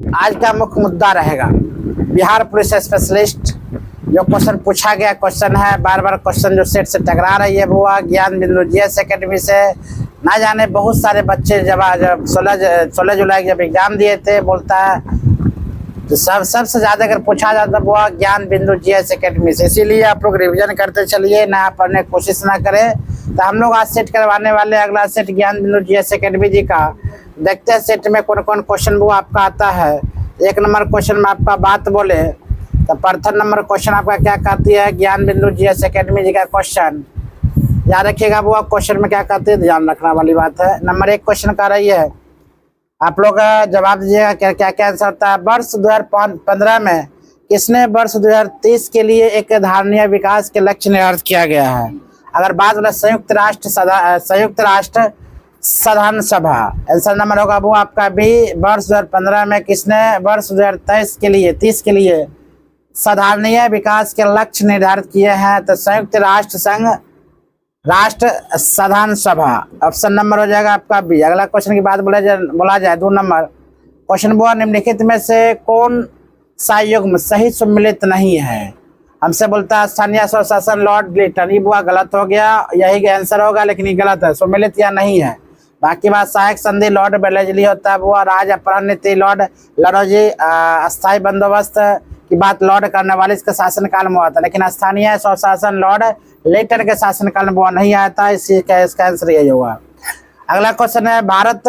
आज का मुख्य मुद्दा रहेगा बिहार पुलिस स्पेशलिस्ट। जो क्वेश्चन पूछा गया क्वेश्चन है, बार बार क्वेश्चन जो सेट से टकरा रही है वो ज्ञान बिंदु जीएस एकेडमी से। ना जाने बहुत सारे बच्चे जब 16 जुलाई जब एग्जाम दिए थे, बोलता है तो सबसे ज्यादा अगर पूछा जाता वो ज्ञान बिंदु जीएस एकेडमी से। इसीलिए आप लोग रिविजन करते चलिए, ना पढ़ने की कोशिश ना करें। तो हम लोग आज सेट करवाने वाले अगला सेट ज्ञान बिंदु जीएस एकेडमी जी का। देखते हैं सेट में कौन कौन क्वेश्चन वो आपका आता है। एक नंबर क्वेश्चन में आपका बात बोले तो प्रथम नंबर क्वेश्चन आपका क्या कहती है, ज्ञान बिंदु जीएस एकेडमी जी का क्वेश्चन याद रखिएगा। वो क्वेश्चन में क्या कहते हैं, ध्यान रखने वाली बात है। नंबर 1 क्वेश्चन कर रही है, आप लोग जवाब दीजिएगा क्या क्या क्या आंसर होता है। वर्ष 2015 में किसने वर्ष 2030 के लिए एक धारणीय विकास के लक्ष्य निर्धारित किया गया है। अगर बात बोले संयुक्त राष्ट्र साधारण सभा, आंसर नंबर होगा वो आपका भी। वर्ष 2015 में किसने वर्ष 2023 के लिए 30 के लिए साधारणीय विकास के लक्ष्य निर्धारित किए हैं, तो संयुक्त राष्ट्र संघ राष्ट्र साधारण सभा। ऑप्शन नंबर हो जाएगा आपका बी। अगला क्वेश्चन की बात बोला जाए 2 नंबर क्वेश्चन वो निम्नलिखित में से कौन सा युग्म सही सम्मिलित नहीं है। हमसे बोलता है स्थानीय स्वशासन लॉर्ड ग्लिटन, ये बुआ गलत हो गया, यही आंसर होगा लेकिन ये गलत है, सम्मिलित या नहीं है। बाकी बात सहायक संधि लॉर्ड बेलेजली होता है, वो राज अपहरण नीति लॉर्ड लरोजी, अस्थायी बंदोबस्त की बात लॉर्ड कर्नवालिस के शासनकाल में हुआ था, लेकिन स्थानीय स्वशासन लॉर्ड लेटर के शासनकाल में वो नहीं आया था, इसका आंसर यही होगा। अगला क्वेश्चन है भारत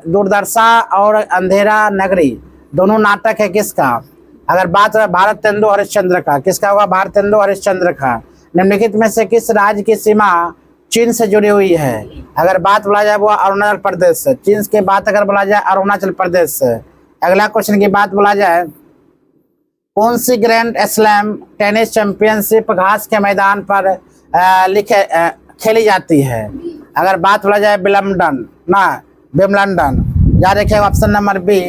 दूरदर्शा और अंधेरा नगरी दोनों नाटक है किसका। अगर बात है भारतेंदु हरिश्चंद्र का, किसका होगा, भारतेंदु हरिश्चंद्र का। निम्नलिखित में से किस राज्य की सीमा चीन से जुड़ी हुई है। अगर बात बोला जाए वो अरुणाचल प्रदेश से। चीन की बात अगर बोला जाए अरुणाचल प्रदेश से। अगला क्वेश्चन की बात बोला जाए कौन सी ग्रैंड स्लैम टेनिस चैंपियनशिप घास के मैदान पर खेली जाती है। अगर बात बोला जाए विम्बलडन, याद रखिएगा ऑप्शन नंबर बी।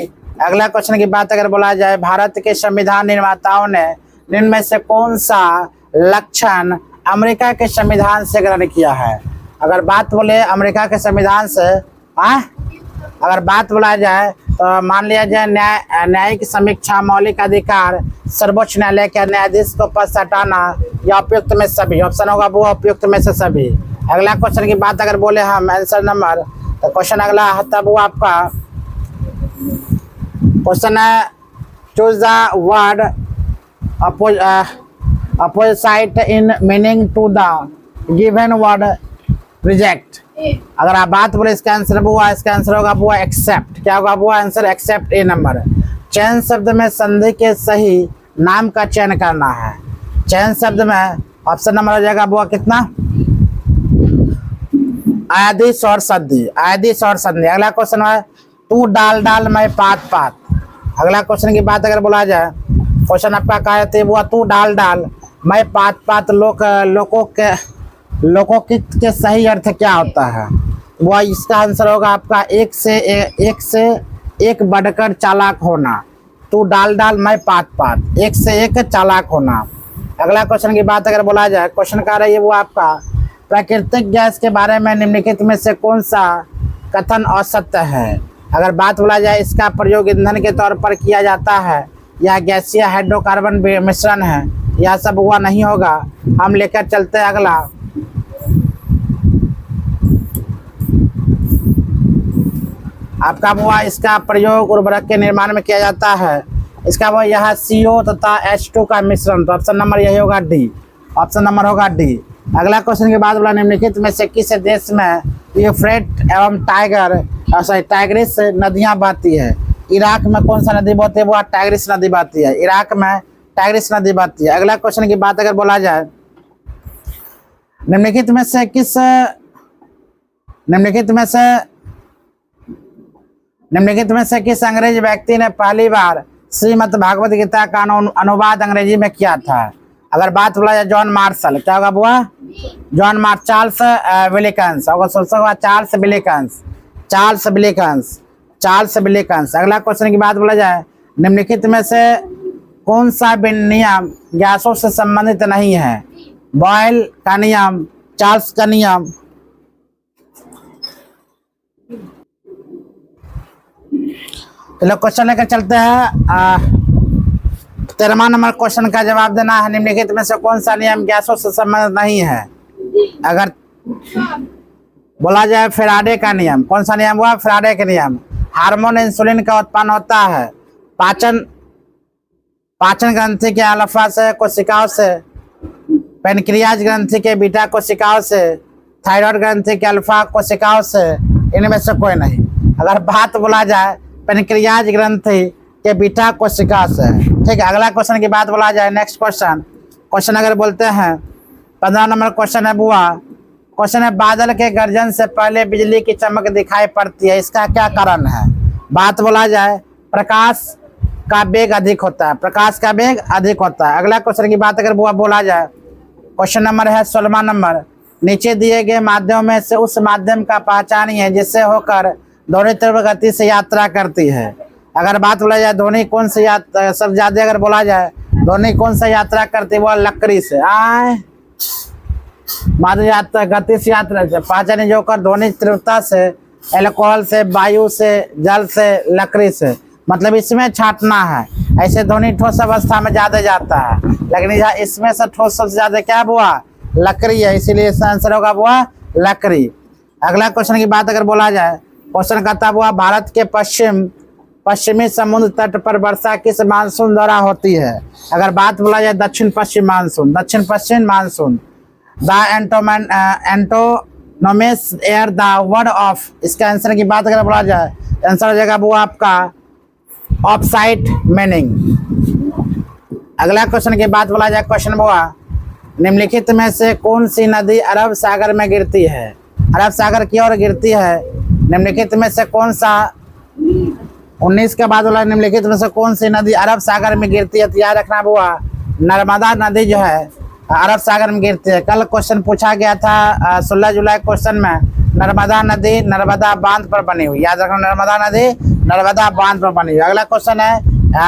अगला क्वेश्चन की बात अगर बोला जाए भारत के संविधान निर्माताओं ने निम्न में से कौन सा लक्षण अमेरिका के संविधान से ग्रहण किया है। अगर बात बोले अमेरिका के संविधान से अगर बात बोला जाए तो मान लिया जाए न्यायिक समीक्षा, मौलिक अधिकार, सर्वोच्च न्यायालय के न्यायाधीश को पद से हटाना या उपयुक्त में सभी। ऑप्शन होगा वो उपयुक्त में से सभी। अगला क्वेश्चन की बात अगर बोले हम आंसर नंबर, तो क्वेश्चन अगला तब वो आपका क्वेश्चन है choose the word opposite in meaning to the given word reject. अगर आप बात बोले इसका आंसर होगा वो एक्सेप्ट। क्या होगा वो आंसर, एक्सेप्ट। ए नंबर चयन शब्द में संधि के सही नाम का चयन करना है। चयन शब्द में ऑप्शन नंबर हो जाएगा वो कितना, आदि स्वर संधि। अगला क्वेश्चन है तू डाल डाल मैं पात पात। अगला क्वेश्चन की बात अगर बोला जाए क्वेश्चन आपका कहते वो तू डाल डाल मैं पात पात लोकोकित के सही अर्थ क्या होता है। वो इसका आंसर होगा आपका एक से एक बढ़कर चालाक होना। तू डाल डाल मैं पात पात, एक से एक चालाक होना। अगला क्वेश्चन की बात अगर बोला जाए क्वेश्चन का रही है वो आपका प्राकृतिक गैस के बारे में निम्नलिखित में से कौन सा कथन असत्य है। अगर बात बोला जाए इसका प्रयोग ईंधन के तौर पर किया जाता है, यह गैसीय हाइड्रोकार्बन मिश्रण है, यह सब हुआ नहीं होगा। हम लेकर चलते हैं अगला। आपका वो इसका प्रयोग उर्वरक के निर्माण में किया जाता है, इसका वो यह CO तथा H2 का मिश्रण। तो ऑप्शन नंबर यही होगा डी। ऑप्शन नंबर होगा डी। अगला क्वेश्चन के बाद बोला निम्नलिखित में से किस देश में यूफ्रेट एवं टाइग्रिस नदियां बहती है। इराक में कौन सा नदी बहती है, वो टाइग्रिस नदी बहती है। इराक में टाइग्रिस नदी बहती है। अगला क्वेश्चन की बात अगर बोला जाए निम्नलिखित में से किस अंग्रेज व्यक्ति ने पहली बार श्रीमद् भागवत गीता का अनुवाद अंग्रेजी में किया था। अगर बात बोला जाए जॉन मार्शल, क्या होगा बुआ, जॉन मार्शल, चार्ल्स विलिकंस। अगला क्वेश्चन की बात बोला जाए निम्नलिखित में से कौन सा नियम गैसों से संबंधित नहीं है। बॉयल का नियम, चार्ल्स का नियम, चलो क्वेश्चन लेकर चलते हैं। 13वां नंबर क्वेश्चन का जवाब देना है। निम्नलिखित में से कौन सा नियम गैसों से संबंधित नहीं है? अगर बोला जाए फैराडे का नियम, कौन सा नियम हुआ? फैराडे का नियम। हार्मोन इंसुलिन का उत्पन्न होता है पाचन ग्रंथि के अल्फा से कोशिकाओं से, पेनक्रियाज ग्रंथि के बीटा कोशिकाओं से, थायराइड ग्रंथि के अल्फा कोशिकाओं से, इनमें से कोई नहीं। अगर बात बोला जाए पेनक्रियाज ग्रंथि के बीटा कोशिका से, ठीक है। अगला क्वेश्चन की बात बोला जाए, नेक्स्ट क्वेश्चन अगर बोलते हैं 15 नंबर क्वेश्चन है बुआ। क्वेश्चन है बादल के गर्जन से पहले बिजली की चमक दिखाई पड़ती है, इसका क्या कारण है? बात बोला जाए प्रकाश का वेग अधिक होता है, प्रकाश का वेग अधिक होता है। अगला क्वेश्चन की बात अगर बुआ बोला जाए, क्वेश्चन नंबर है 16वां नंबर। नीचे दिए गए माध्यम में से उस माध्यम का पहचानिए जिससे होकर ध्वनि तीव्र गति से यात्रा करती है। अगर बात बोला जाए ध्वनि कौन सी यात्रा सब ज्यादा अगर बोला जाए ध्वनि कौन सा यात्रा करती है, वो लकड़ी से माध्यम यात्रा गति से यात्रा से पहचाने जो कर ध्वनि तीव्रता से, एल्कोहल से, वायु से, जल से, लकड़ी से। मतलब इसमें छाटना है, ऐसे ध्वनि ठोस अवस्था में ज्यादा जाता है, लेकिन इसमें से ठोस सबसे ज्यादा क्या हुआ? लकड़ी है, इसीलिए इसका आंसर होगा हुआ लकड़ी। अगला क्वेश्चन की बात अगर बोला जाए, क्वेश्चन कहता हुआ भारत के पश्चिमी समुद्र तट पर वर्षा किस मानसून द्वारा होती है? अगर बात बोला जाए दक्षिण पश्चिम monsoon. The antonyms are the word of, इसका आंसर की बात अगर बोला जाए आंसर हो जाएगा वो आपका ऑफसाइट मीनिंग। अगला क्वेश्चन की बात बोला जाए, क्वेश्चन हुआ निम्नलिखित में से कौन सी नदी अरब सागर में गिरती है? अरब सागर की ओर गिरती है। निम्नलिखित में से कौन सा 19 के बाद बोला निम्नलिखित में से कौन सी नदी अरब सागर में गिरती है? तो याद रखना हुआ नर्मदा नदी जो है अरब सागर में गिरती है। कल क्वेश्चन पूछा गया था 16 जुलाई क्वेश्चन में, नर्मदा नदी नर्मदा बांध पर बनी हुई, याद रखना नर्मदा नदी नर्मदा बांध पर बनी हुई। अगला क्वेश्चन है,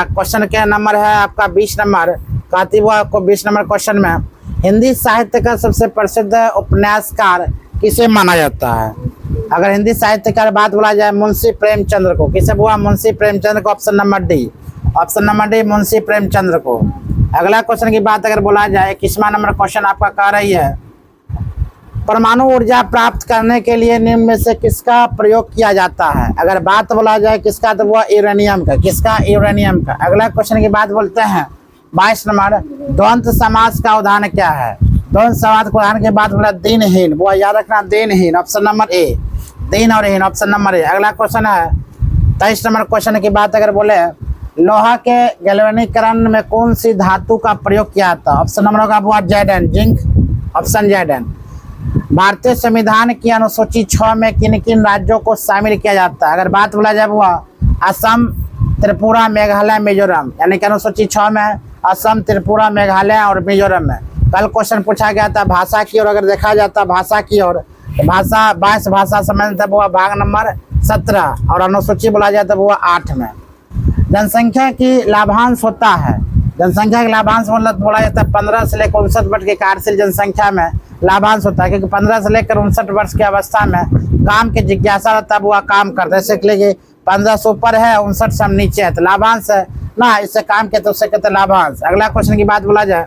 क्वेश्चन के नंबर है आपका 20 नंबर। कहती हुआ आपको 20 नंबर क्वेश्चन में हिंदी साहित्य का सबसे प्रसिद्ध उपन्यासकार किसे माना जाता है? अगर हिंदी साहित्यकार बात बोला जाए मुंशी प्रेमचंद्र को। किसे हुआ? मुंशी प्रेमचंद्र को। Option number D Munshi Premchandra को। अगला क्वेश्चन की बात अगर बोला जाए 21वां नंबर क्वेश्चन आपका कह रही है परमाणु ऊर्जा प्राप्त करने के लिए निम्न में से किसका प्रयोग किया जाता है? अगर बात बोला जाए किसका, तो वो यूरेनियम का। किसका? यूरेनियम का। अगला क्वेश्चन की बात बोलते हैं 22 नंबर, द्वंद्व समास का उदाहरण क्या है? द्वंद्व समास का उदाहरण के बाद बोला दिनहीन, वो याद रखना दिनहीन। ऑप्शन नंबर ए, दिन और हीन, ऑप्शन नंबर ए। अगला क्वेश्चन है 23 नंबर क्वेश्चन की बात अगर बोले लोहा के गैल्वेनीकरण में कौन सी धातु का प्रयोग किया था? ऑप्शन नंबर होगा वो जैडन, जिंक, ऑप्शन जैडन। भारतीय संविधान की अनुसूची 6 में किन किन राज्यों को शामिल किया जाता है? अगर बात बोला जाए वो असम, त्रिपुरा, मेघालय, मिजोरम, यानी कि अनुसूची 6 में असम, त्रिपुरा, मेघालय और मिजोरम में। कल क्वेश्चन पूछा गया था भाषा की ओर, अगर देखा जाता भाषा की ओर, भाषा 22 भाषा संबंधित वो भाग नंबर 17 और अनुसूची बोला जाए तो वो 8 में। जनसंख्या की लाभांश होता है, जनसंख्या का लाभांश मतलब बोला जाता है 15 से लेकर 59 वर्ष की कार्यशील जनसंख्या में लाभांश होता है, क्योंकि 15 से लेकर 59 वर्ष की अवस्था में काम की जिज्ञासा रहता है, वो काम करते हैं। इसलिए 15 से ऊपर है, 59 से नीचे है तो लाभांश है ना, इससे काम के तो उससे कहते हैं लाभांश। अगला क्वेश्चन की बात बोला जाए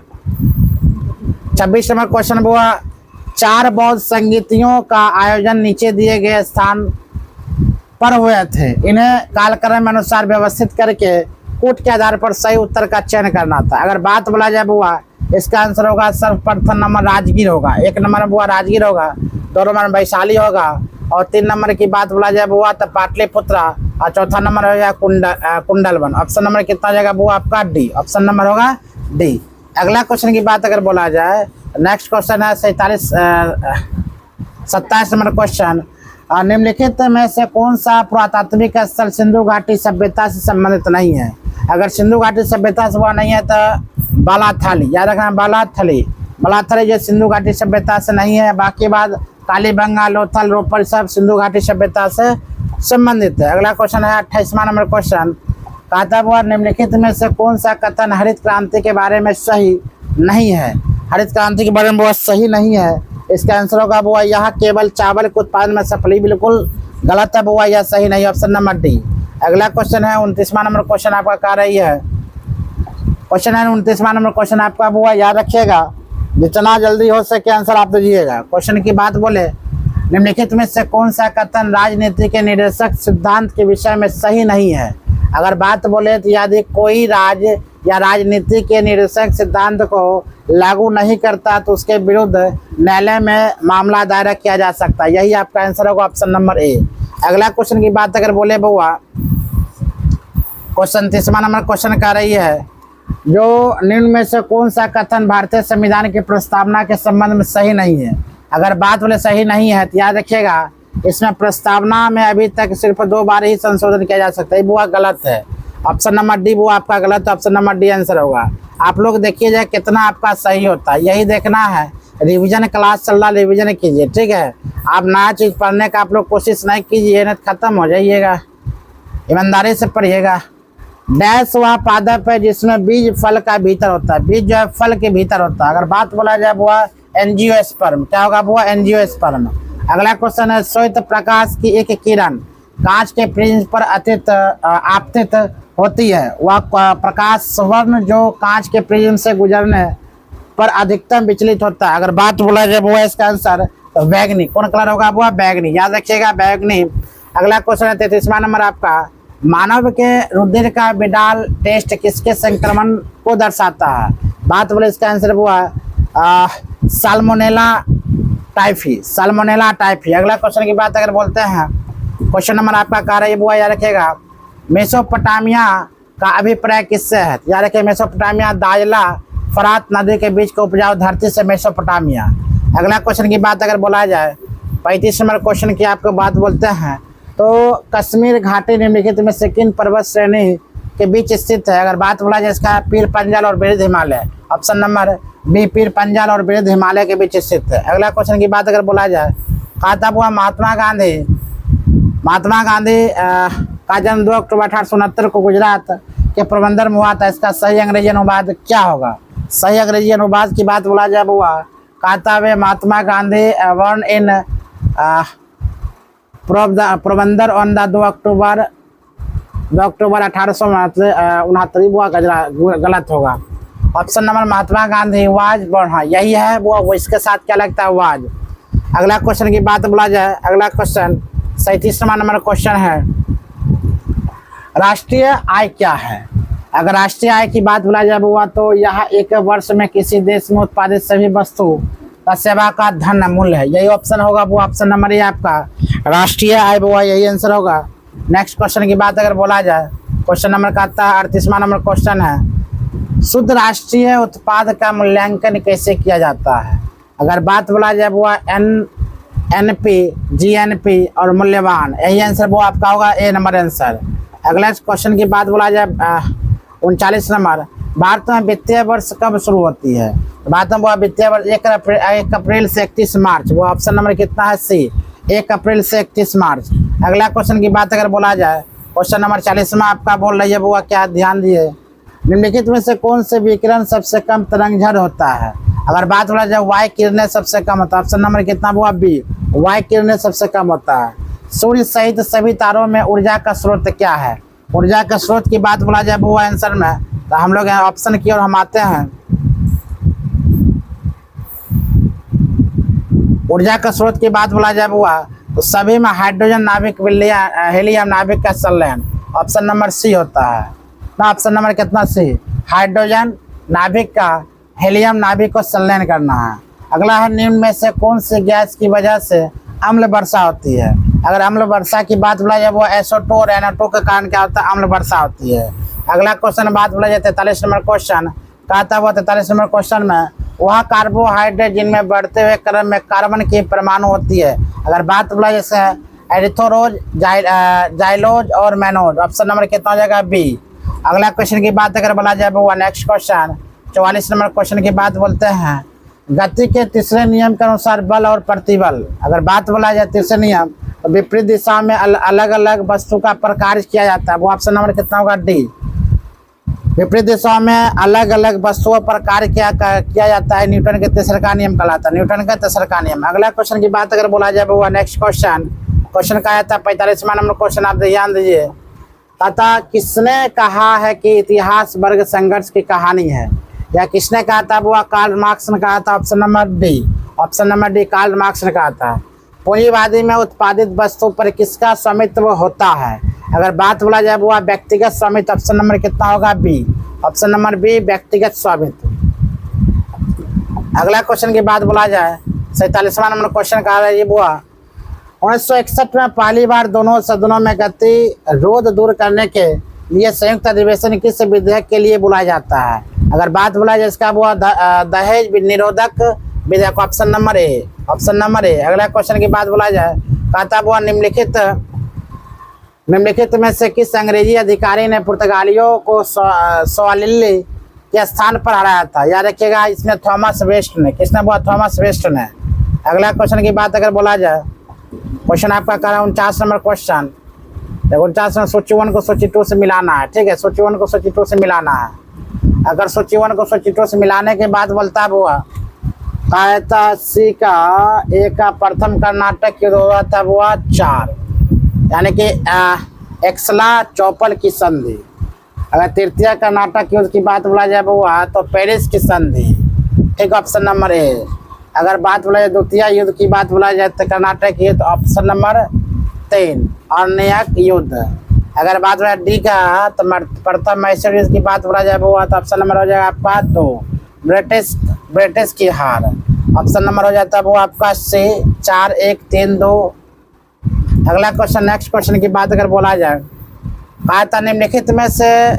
26 नंबर क्वेश्चन हुआ 4 बौद्ध संगीतियों का आयोजन नीचे दिए गए स्थान पर हुए थे, इन्हें कालक्रम अनुसार व्यवस्थित करके कूट के आधार पर सही उत्तर का चयन करना था। अगर बात बोला जाए बुआ इसका आंसर होगा सर्वप्रथम नंबर राजगीर होगा, 1 नंबर बुआ राजगीर होगा, 2 नंबर वैशाली होगा और 3 नंबर की बात बोला जाए बुआ तो पाटलिपुत्रा और 4था नंबर हो जाएगा कुंडलवन। ऑप्शन नंबर कितना जाएगा बुआ आपका डी, ऑप्शन नंबर होगा डी। अगला क्वेश्चन की बात अगर बोला जाए नेक्स्ट क्वेश्चन है 27 नंबर क्वेश्चन, निम्नलिखित में से कौन सा पुरातात्विक स्थल सिंधु घाटी सभ्यता से संबंधित नहीं है? अगर सिंधु घाटी सभ्यता से हुआ नहीं है तो बालाथली, याद रखना बालाथली जो सिंधु घाटी सभ्यता से नहीं है, बाकी बाद कालीबंगा, लोथल, रोपड़ सब सिंधु घाटी सभ्यता से संबंधित है। अगला क्वेश्चन है 28वां नंबर क्वेश्चन, कहता हुआ निम्नलिखित में से कौन सा कथन हरित क्रांति के बारे में सही नहीं है? हरित क्रांति के बारे में बहुत सही नहीं है, इसका आंसर होगा बुआ यह केवल चावल के उत्पादन में सफली, बिल्कुल गलत है बुआ, यह सही नहीं, ऑप्शन नंबर डी। अगला क्वेश्चन है 29वां नंबर क्वेश्चन आपका कह रही है, क्वेश्चन है 29वां नंबर क्वेश्चन आपका हुआ, याद रखिएगा, जितना जल्दी हो सके आंसर आप दीजिएगा। क्वेश्चन की बात बोले, निम्नलिखित में से कौन सा कथन राजनीति के निर्देशक सिद्धांत के विषय में सही नहीं है। अगर बात बोले तो यदि कोई राज्य या राजनीति के निर्देशक सिद्धांत को लागू नहीं करता तो उसके विरुद्ध न्यायालय में मामला दायर किया जा सकता है। यही आपका आंसर होगा ऑप्शन नंबर ए। अगला क्वेश्चन की बात अगर बोले बउआ, क्वेश्चन 30वां नंबर क्वेश्चन कर रही है, जो निम्न में से कौन सा कथन भारतीय संविधान की प्रस्तावना के संबंध में सही नहीं है। अगर बात बोले सही नहीं है तो याद रखिएगा, इसमें प्रस्तावना में अभी तक सिर्फ 2 बार ही संशोधन किया जा सकता है, वो गलत है। ऑप्शन नंबर डी वो आपका गलत है, ऑप्शन नंबर डी आंसर होगा। आप लोग देखिए जाए कितना आपका सही होता है, यही देखना है। रिवीजन क्लास चल रहा, रिवीजन कीजिए, ठीक है। आप नया चीज़ पढ़ने का आप लोग कोशिश नहीं कीजिए, नहीं खत्म हो जाइएगा। ईमानदारी से पढ़िएगा। डैश वह पादप है जिसमें बीज फल का भीतर होता है, बीज जो है फल के भीतर होता है। अगर बात बोला जाए वह एंजियोस्पर्म, क्या होगा वो एंजियोस्पर्म। अगला क्वेश्चन है, श्वेत प्रकाश की एक किरण कांच के प्रिज्म पर आपतित होती है, वह प्रकाश स्वर्ण जो कांच के प्रिज्म से गुजरने पर अधिकतम विचलित होता है। अगर बात बोला जाए वो है इसका आंसर तो बैगनी। कौन कलर होगा वो बैगनी, याद रखिएगा बैगनी। अगला क्वेश्चन है 33वां नंबर आपका, मानव के रुधिर का विडाल टेस्ट किसके संक्रमण को दर्शाता है। बात बोले इसका आंसर वो है साल्मोनेला टाइफी, साल्मोनेला टाइफी। अगला क्वेश्चन की बात अगर बोलते हैं, क्वेश्चन नंबर आपका कह रही है वो याद रखिएगा, मेसोपोटामिया का अभिप्राय किससे है। याद रखिए मेसोपोटामिया दाजला फरात नदी के बीच को उपजाऊ धरती से मेसोपोटामिया। अगला क्वेश्चन की बात अगर बोला जाए 35 नंबर क्वेश्चन की आपको बात बोलते हैं, तो कश्मीर घाटी निम्नलिखित में से किन पर्वत श्रेणी के बीच स्थित है। अगर बात बोला जाए इसका पीर पंजाल और वृद्ध Himalaya, option number B Pir Panjal और वृद्ध हिमालय के बीच स्थित है। अगला क्वेश्चन की बात अगर बोला जाए, कहा था हुआ महात्मा गांधी का जन्म 2 अक्टूबर 1869 को गुजरात के पोरबंदर में हुआ था। इसका सही अंग्रेजी अनुवाद क्या होगा। सही अंग्रेजी अनुवाद की बात बोला जाए हुआ, कहता हुए Mahatma Gandhi born in Porbandar on the 2 October 1869 वो गलत होगा। Option number Mahatma Gandhi was born, हाँ यही है वो इसके साथ क्या लगता है वाज। अगला क्वेश्चन की बात बोला जाए, अगला क्वेश्चन 37वां नंबर क्वेश्चन है, राष्ट्रीय आय क्या है। अगर राष्ट्रीय आय की बात बोला जाए हुआ तो यह एक वर्ष में किसी देश में उत्पादित सभी वस्तु का सेवा का धन मूल्य है। यही ऑप्शन होगा वो ऑप्शन नंबर ये आपका राष्ट्रीय आय वो यही आंसर होगा। नेक्स्ट क्वेश्चन की बात अगर बोला जाए, क्वेश्चन नंबर का आता है 38वां नंबर क्वेश्चन है, शुद्ध राष्ट्रीय उत्पाद का मूल्यांकन कैसे किया जाता है। अगर बात बोला जाए वो एनपी, जीएनपी और मूल्यवान, यही आंसर वो आपका होगा ए नंबर आंसर। अगला क्वेश्चन की बात बोला जाए 39 नंबर, भारत में वित्तीय वर्ष कब शुरू होती है। भारत में वो वित्तीय वर्ष 1 अप्रैल से 31 मार्च, वो ऑप्शन नंबर कितना है सी, 1 अप्रैल से 31 मार्च। अगला क्वेश्चन की बात अगर बोला जाए, क्वेश्चन नंबर 40वां आपका बोल रही है वो क्या, ध्यान दिए, निम्नलिखित में से कौन से विकिरण सबसे कम तरंगझर होता है। अगर बात बोला जाए वाई किरणें सबसे कम होता है, ऑप्शन नंबर कितना हुआ बी, वाई किरणें सबसे कम होता है। सूर्य सहित सभी तारों में ऊर्जा का स्रोत क्या है। ऊर्जा के स्रोत की बात बोला जाए वो आंसर में, तो हम लोग ऑप्शन की ओर हम आते हैं। ऊर्जा का स्रोत की बात बोला जाए हुआ तो सभी में हाइड्रोजन नाभिक हीलियम नाभिक का संलयन, ऑप्शन नंबर सी होता है ना। ऑप्शन नंबर कितना सी, हाइड्रोजन नाभिक का हीलियम नाभिक को संलयन करना है। अगला है, निम्न में से कौन सी गैस की वजह से अम्ल वर्षा होती है। अगर अम्ल वर्षा की बात बोला जाए वो SO2 और NO2 के कारण क्या होता है, अम्ल वर्षा होती है। अगला क्वेश्चन बात बोला जाए 43 नंबर क्वेश्चन, कहता हुआ 43 नंबर क्वेश्चन में, वह कार्बोहाइड्रेट जिनमें बढ़ते हुए क्रम में कार्बन की परमाणु होती है। अगर बात बोला जैसे एरिथ्रोज, जाइलोज और मैनोज, ऑप्शन नंबर कितना हो जाएगा बी। अगला क्वेश्चन की बात अगर बोला जाए वो नेक्स्ट क्वेश्चन 44 नंबर क्वेश्चन की बात बोलते हैं, गति के तीसरे नियम के अनुसार बल और प्रतिबल। अगर बात बोला जाए तीसरे नियम तो विपरीत दिशा में अलग अलग वस्तु का प्रकार किया जाता है, वो ऑप्शन नंबर कितना होगा डी। विपरीत दिशाओं में अलग अलग वस्तुओं पर कार्य किया जाता है, न्यूटन के तीसरे का नियम कहलाता है, न्यूटन का तीसरे का नियम। अगला क्वेश्चन की बात अगर बोला जाए वो नेक्स्ट क्वेश्चन का आता है 45वां नंबर क्वेश्चन, आप ध्यान दीजिए। कहता किसने कहा है कि इतिहास वर्ग संघर्ष की कहानी है, या किसने कहा था? वो कार्ल मार्क्स ने कहा था। Option number D, option number D Karl Marx ने कहा था। पूंजीवादी में उत्पादित वस्तु पर किसका स्वामित्व होता है? अगर बात बोला जाए वो व्यक्तिगत स्वामित्व। ऑप्शन नंबर कितना होगा? बी, ऑप्शन नंबर बी व्यक्तिगत स्वामित्व। अगला क्वेश्चन की बात बोला जाए 47वां नंबर क्वेश्चन कहा है ये बुआ 1961 में पहली बार दोनों सदनों में गतिरोध दूर करने के लिए संयुक्त अधिवेशन किस विधेयक के लिए बुलाया जाता है? अगर बात बोला जाए इसका वो दहेज निरोधक विधेयक। Option number A, option number A. अगला क्वेश्चन की बात बोला जाए कहता वो निम्नलिखित में से किस अंग्रेजी अधिकारी ने पुर्तगालियों को सोआलिली के स्थान पर हराया था? याद रखिएगा इसमें थॉमस वेस्ट ने। किसने बोला? थॉमस वेस्ट ने। अगला क्वेश्चन की बात अगर बोला जाए क्वेश्चन आपका कह रहा है 49 नंबर क्वेश्चन। 49 में सूची 1 को सूची 2 से मिलाना है। ठीक है, सूची 1 को सूची 2 से मिलाना है। अगर सूची 1 को सूची 2 से मिलाने के बाद बोलता हुआ कहता सी का ए का प्रथम कर्नाटक युद्ध हुआ था वो 4, यानी कि एक्सला चौपल की संधि। अगर तृतीय कर्नाटक युद्ध की बात बोला जाए वो तो पेरिस की संधि। ठीक, ऑप्शन नंबर ए। अगर बात बोला जाए द्वितीय युद्ध की बात बोला जाए तो कर्नाटक युद्ध। ऑप्शन नंबर 3 अर्नियक युद्ध। अगर बात बोला डी का तो प्रथम मैसूर युद्ध की बात बोला जाए वो तो ऑप्शन नंबर हो जाएगा आपका 2 ब्रिटिश की हार। ऑप्शन नंबर हो जाता है वो आपका सी 4 1 3 2। अगला क्वेश्चन नेक्स्ट क्वेश्चन की बात अगर बोला जाए कहा था निम्नलिखित में से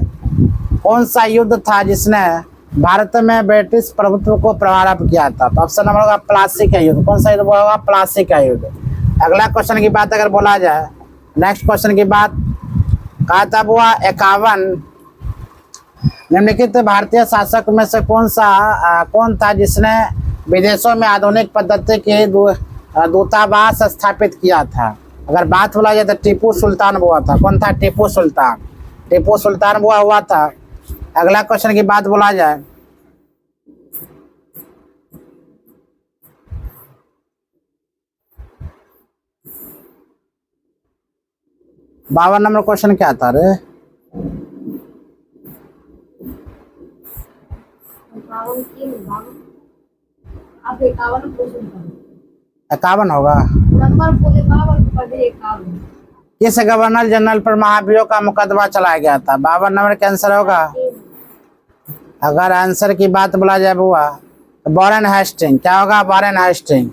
कौन सा युद्ध था जिसने भारत में ब्रिटिश प्रभुत्व को प्रभावित किया था? तो ऑप्शन नंबर होगा प्लासी का युद्ध। कौन सा युद्ध होगा? प्लासी का युद्ध। अगला क्वेश्चन की बात अगर बोला जाए नेक्स्ट क्वेश्चन की बात कहा था वो 51 निम्नलिखित भारतीय शासक में से कौन था जिसने विदेशों में आधुनिक पद्धति के दूतावास स्थापित किया था? अगर बात बोला जाए तो टीपू सुल्तान हुआ था। कौन था? टीपू सुल्तान। टीपू सुल्तान हुआ था। अगला क्वेश्चन की बात बोला जाए बावन नंबर क्वेश्चन क्या था रे? 51 होगा। किस गवर्नर जनरल पर महाभियोग का मुकदमा चलाया गया था? 52 नंबर का आंसर होगा। अगर आंसर की बात बोला जाए बुआ तो वॉरेन हेस्टिंग। क्या होगा? Warren Hasting.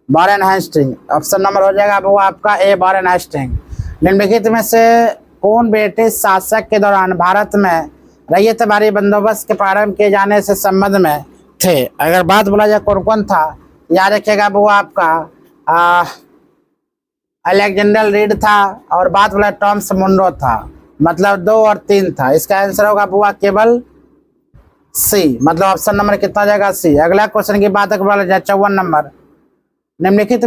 Warren Hasting. Option number हो जाएगा बुआ आपका ए वॉरेन हेस्टिंग। निम्नलिखित में से कौन ब्रिटिश शासक के दौरान भारत में रैयतवारी बंदोबस्त के प्रारंभ किए जाने से संबंध में थे? अगर बात बोला जाए कौन था? याद रखिएगा वो आपका अलेक्जेंडर रीड था। और बात बोला टॉमस मुंडो था। मतलब 2 और 3 था। इसका आंसर होगा बुआ केवल सी। मतलब ऑप्शन नंबर कितना जाएगा? सी। अगला क्वेश्चन की बात बोला जाए 54 नंबर निम्नलिखित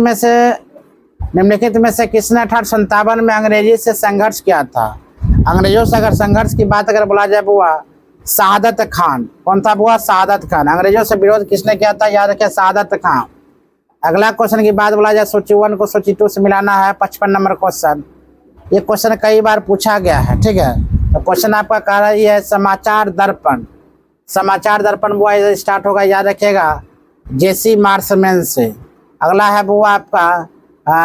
में से किसने 1857 में अंग्रेजी से संघर्ष किया था? अंग्रेजों से अगर संघर्ष की बात अगर बोला जाए बुआ शहादत खान। कौन था बुआ? शहादत खान। अंग्रेजों से विरोध किसने किया था? याद रखिए शहादत खान। अगला क्वेश्चन की बात बोला जाए सूची 1 को सूची 2 से मिलाना है। 55 नंबर क्वेश्चन। ये क्वेश्चन कई बार पूछा गया है। ठीक है, तो क्वेश्चन आपका कह रही है समाचार दर्पण। समाचार दर्पण वो स्टार्ट होगा याद रखिएगा जेसी मार्समैन से। अगला है वो आपका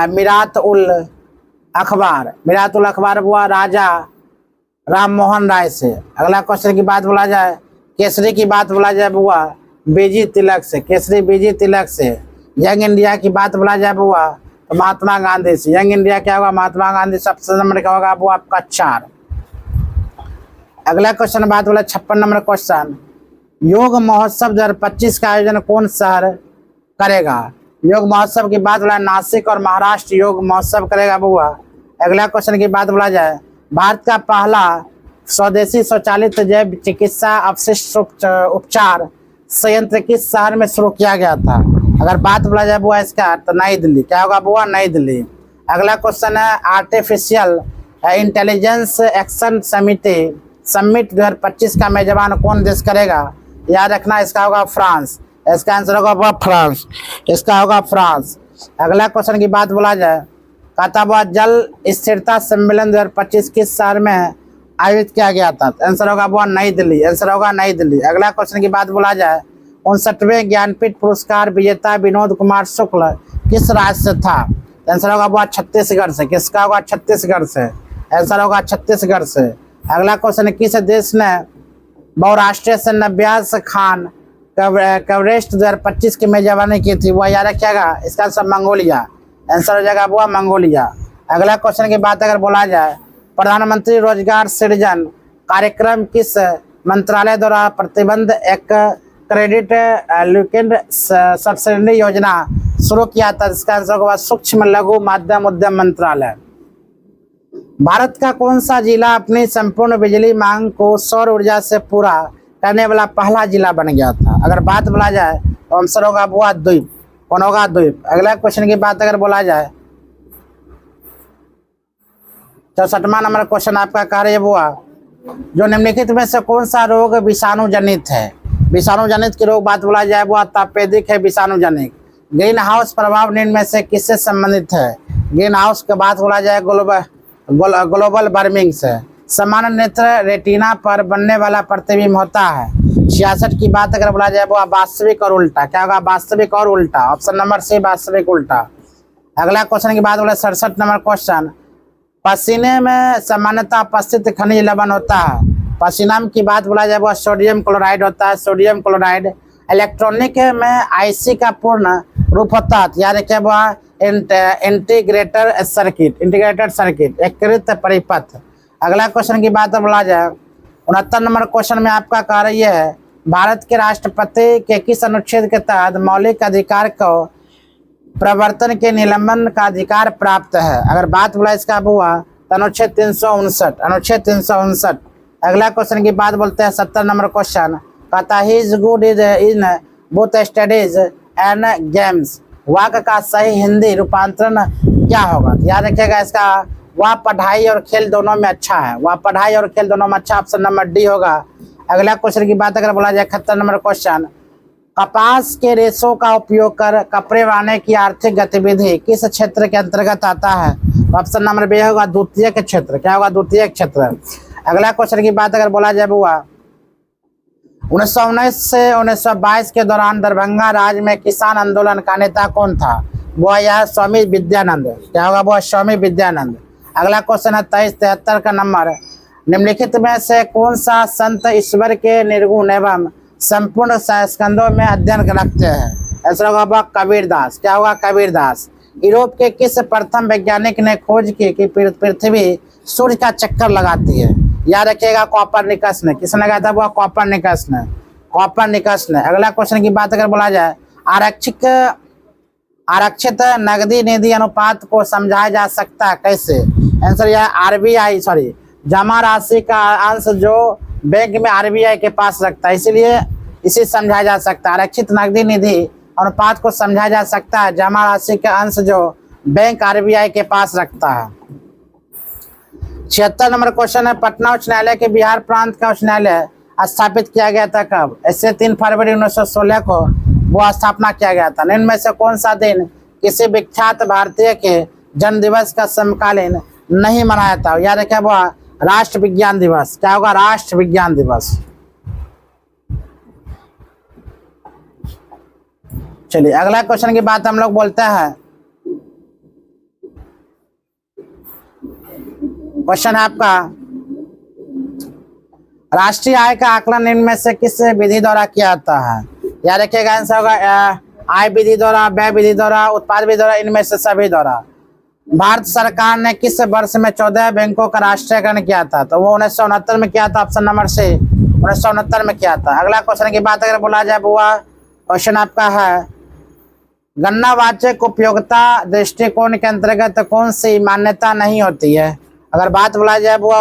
मिरात उल अखबार वो राजा राम मोहन राय से। अगला क्वेश्चन की बात बोला जाए केसरी की बात बोला जाए बुआ बीजी तिलक से। केसरी बीजी तिलक से। यंग इंडिया की बात बोला जाए बुआ तो महात्मा गांधी से। यंग इंडिया क्या होगा? महात्मा गांधी। सबसे नंबर क्या होगा? वो आपका 4। अगला क्वेश्चन बात बोला 56 नंबर क्वेश्चन योग महोत्सव 2025 का आयोजन कौन शहर करेगा? योग महोत्सव की बात बोला नासिक और महाराष्ट्र योग महोत्सव करेगा बुआ। अगला क्वेश्चन की बात बोला जाए भारत का पहला स्वदेशी स्वचालित जैव चिकित्सा अवशिष्ट उपचार संयंत्र किस शहर में शुरू किया गया था? अगर बात बोला जाए बुआ इसका तो नई दिल्ली। क्या होगा बुआ? नई दिल्ली। अगला क्वेश्चन है आर्टिफिशियल इंटेलिजेंस एक्शन समिट 2025 का मेजबान कौन देश करेगा? याद रखना इसका होगा फ्रांस। इसका आंसर होगा फ्रांस। इसका होगा फ्रांस। अगला क्वेश्चन की बात बोला जाए कहता हुआ जल स्थिरता सम्मेलन 2025 किस शहर में आयोजित किया गया था? आंसर होगा वो नई दिल्ली। आंसर होगा नई दिल्ली। अगला क्वेश्चन की बात बोला जाए, 59वें ज्ञानपीठ पुरस्कार विजेता विनोद कुमार शुक्ल किस राज्य से था? आंसर होगा वो छत्तीसगढ़ से। किसका होगा? छत्तीसगढ़ से। आंसर होगा छत्तीसगढ़ से। अगला क्वेश्चन, किस देश ने बहुराष्ट्रीय सेनाभ्यास खान कवरेस्ट 2025 की मेजबानी की थी? वह याद रखिएगा, इसका आंसर मंगोलिया। आंसर हो जाएगा वो मंगोलिया। अगला क्वेश्चन की बात अगर बोला जाए, प्रधानमंत्री रोजगार सृजन कार्यक्रम किस मंत्रालय द्वारा प्रतिबंध एक क्रेडिट लिंक्ड सब्सिडी योजना शुरू किया था? इसका आंसर होगा सूक्ष्म लघु मध्यम उद्यम मंत्रालय। भारत का कौन सा जिला अपनी संपूर्ण बिजली मांग को सौर ऊर्जा से पूरा करने वाला पहला जिला बन गया था? अगर बात बोला जाए तो आंसर होगा वो द्वीप। कौन होगा? द्वीप। अगला क्वेश्चन की बात अगर बोला जाए, 64वां नंबर क्वेश्चन आपका कह रही है बुआ, जो निम्नलिखित में से कौन सा रोग विषाणु जनित है? विषाणु जनित की रोग बात बोला जाए वो तपेदिक है, विषाणु जनित। ग्रीन हाउस प्रभाव निम्न में से किससे संबंधित है? ग्रीन हाउस की बात बोला जाए ग्लोबल वार्मिंग से। सामान्य नेत्र रेटिना पर बनने वाला प्रतिबिंब होता है। 66 की बात अगर बोला जाए वो वास्तविक और उल्टा। क्या होगा? वास्तविक और उल्टा। ऑप्शन नंबर सी वास्तविक उल्टा। अगला क्वेश्चन की बात बोला 67 नंबर क्वेश्चन, पसीने में सामान्यतः उपस्थित खनिज लवण होता है। पसीना की बात बोला जाए वो सोडियम क्लोराइड होता है, सोडियम क्लोराइड। इलेक्ट्रॉनिक में आईसी का पूर्ण रूप होता है, याद रखिए वो इंटीग्रेटेड सर्किट, एकीकृत परिपथ। अगला क्वेश्चन की बात बोला जाए 69 नंबर क्वेश्चन में आपका कह रही है, भारत के राष्ट्रपति के किस अनुच्छेद के तहत मौलिक अधिकार को प्रवर्तन के निलंबन का अधिकार प्राप्त है? अगर बात बोला इसका हुआ तो अनुच्छेद 359, अनुच्छेद 359। अगला क्वेश्चन की बात बोलते हैं 70 नंबर क्वेश्चन, कहता he is good in both studies and games. वाक्य का सही हिंदी रूपांतरण क्या होगा? याद रखिएगा इसका, वह पढ़ाई और खेल दोनों में अच्छा है। वह पढ़ाई और खेल दोनों में अच्छा, ऑप्शन नंबर डी होगा। अगला क्वेश्चन की बात अगर बोला जाए 71 नंबर क्वेश्चन, कपास के रेशों का उपयोग कर कपड़े बनाने की आर्थिक गतिविधि किस क्षेत्र के अंतर्गत आता है? ऑप्शन नंबर बी होगा द्वितीयक क्षेत्र। क्या होगा? द्वितीयक क्षेत्र। अगला क्वेश्चन की बात अगर बोला जाए बुआ, 1919 से 1922 के दौरान दरभंगा राज्य में किसान आंदोलन का नेता कौन था? वो यह स्वामी विद्यानंद। क्या होगा? वो स्वामी विद्यानंद। अगला क्वेश्चन है 2373 का नंबर, निम्नलिखित में से कौन सा संत ईश्वर के निर्गुण एवं संपूर्ण स्कंदों में अध्ययन रखते हैं? ऐसा होगा कबीरदास। क्या होगा? कबीरदास। यूरोप के किस प्रथम वैज्ञानिक ने खोज की कि पृथ्वी सूर्य का चक्कर लगाती है? याद रखिएगा कोपरनिकस ने। किसने लगाया था? वो कोपरनिकस ने। कोपरनिकस ने। अगला क्वेश्चन की बात अगर बोला जाए, आरक्षित नगदी निधि अनुपात को समझाया जा सकता है कैसे? आंसर यह आरबीआई जमा राशि का अंश जो बैंक में आरबीआई के पास रखता है, इसलिए इसे समझाया जा सकता है। आरक्षित नकदी निधि अनुपात को समझाया जा सकता है जमा राशि का अंश जो बैंक आरबीआई के पास रखता है। 76 नंबर क्वेश्चन है, पटना उच्च न्यायालय के बिहार प्रांत का उच्च न्यायालय स्थापित किया गया था कब? इससे 3 फरवरी 1916 को वो स्थापना किया गया था। इनमें से कौन सा दिन किसी विख्यात भारतीय के जन्म दिवस का समकालीन नहीं मनाया था? याद रखिए वो राष्ट्र विज्ञान दिवस। क्या होगा? राष्ट्र विज्ञान दिवस। चलिए अगला क्वेश्चन की बात हम लोग बोलते हैं, क्वेश्चन है आपका, राष्ट्रीय आय का आकलन इनमें से किस विधि द्वारा किया जाता है? याद रखिएगा आंसर होगा आय विधि द्वारा, व्यय विधि द्वारा, उत्पाद विधि द्वारा, इनमें से सभी द्वारा। भारत सरकार ने किस वर्ष में 14 बैंकों का राष्ट्रीयकरण किया था? तो वो 1969 में किया था। ऑप्शन नंबर से 1969 में किया था। अगला क्वेश्चन की बात अगर बोला जाए बुआ, क्वेश्चन आपका है, गन्ना वाचक उपयोगिता दृष्टिकोण के अंतर्गत कौन सी मान्यता नहीं होती है? अगर बात बोला जाए बुआ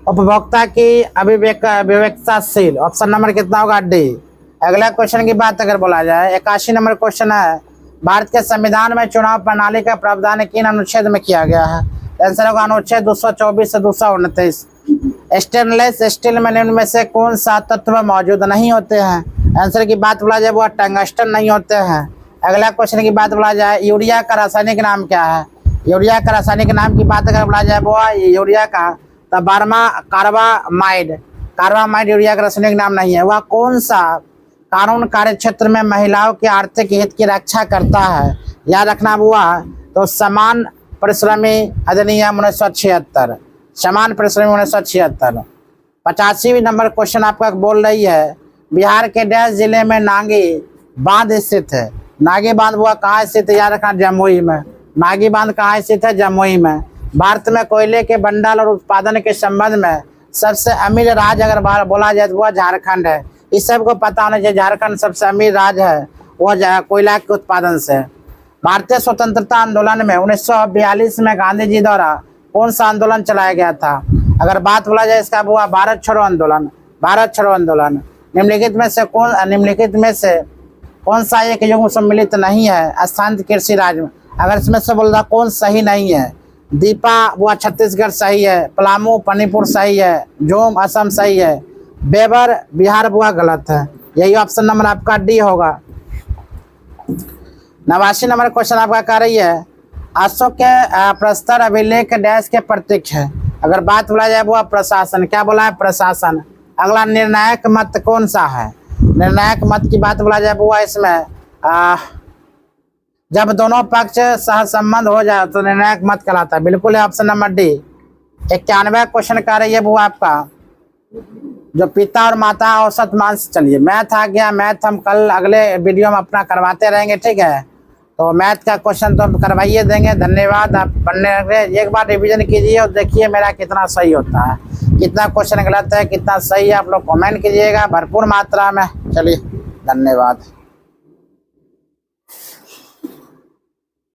उपभोक्ता की अभिव्यक्ताशील, ऑप्शन नंबर कितना होगा? डी। अगला क्वेश्चन की बात अगर बोला जाए 81 नंबर क्वेश्चन है, भारत के संविधान में चुनाव प्रणाली का प्रावधान किन अनुच्छेद में किया गया है? आंसर होगा अनुच्छेद 224 से 229। स्टेनलेस स्टील में निम्न में से कौन सा तत्व मौजूद नहीं होते हैं? आंसर की बात बोला जाए वो टंगस्टन नहीं होते हैं। अगला क्वेश्चन की बात बोला जाए, यूरिया का रासायनिक नाम क्या है? यूरिया का रासायनिक नाम की बात अगर बोला जाए वो यूरिया का तो 12वां कार्बामाइड। कार्बामाइड यूरिया का रासायनिक नाम नहीं है। वह कौन सा कानून कार्य क्षेत्र में महिलाओं के आर्थिक हित की रक्षा करता है? याद रखना हुआ तो समान परिश्रमी अधिनियम 1976, समान परिश्रमी 1976। 85 नंबर क्वेश्चन आपका बोल रही है बिहार के डैश जिले में नागी बांध स्थित है। नागी बांध हुआ कहाँ स्थित है? याद रखना जमुई में। नागी बांध कहाँ स्थित है? जमुई में। भारत में कोयले के भंडार और उत्पादन के संबंध में सबसे अमीर राज्य अगर बाहर बोला जाए तो वह झारखंड है। इस सबको पता होना चाहिए, झारखंड सबसे अमीर राज्य है वह कोयला के उत्पादन से। भारतीय स्वतंत्रता आंदोलन में 1942 में गांधी जी द्वारा कौन सा आंदोलन चलाया गया था? अगर बात बोला जाए इसका हुआ भारत छोड़ो आंदोलन। भारत छोड़ो आंदोलन। निम्नलिखित में से कौन सा एक युग्म सम्मिलित नहीं है? स्थानीय कृषि राज्य। अगर इसमें से बोल रहा कौन सही नहीं है? दीपा वह छत्तीसगढ़ सही है, पलामू मणिपुर सही है, झूम असम सही है, बेबर बिहार बुआ गलत है। यही ऑप्शन नंबर आपका डी होगा। 89 नंबर क्वेश्चन आपका कह रही है अशोक के प्रस्तर अभिलेख डैश के प्रतीक है। अगर बात बोला जाए वो प्रशासन। क्या बोला है? प्रशासन। अगला निर्णायक मत कौन सा है? निर्णायक मत की बात बोला जाए वो इसमें जब दोनों पक्ष सहसंबंध हो जाए तो निर्णायक मत कहलाता है। बिल्कुल है ऑप्शन नंबर डी। 91 क्वेश्चन कह रही है वो आपका जो पिता और माता औसत मान से। चलिए मैथ आ गया। मैथ हम कल अगले वीडियो में अपना करवाते रहेंगे, ठीक है? तो मैथ का क्वेश्चन तो हम करवाइए देंगे। धन्यवाद। आप पढ़ने लगे एक बार रिवीजन कीजिए और देखिए मेरा कितना सही होता है, कितना क्वेश्चन गलत है, कितना सही है। आप लोग कमेंट कीजिएगा भरपूर मात्रा में। चलिए धन्यवाद।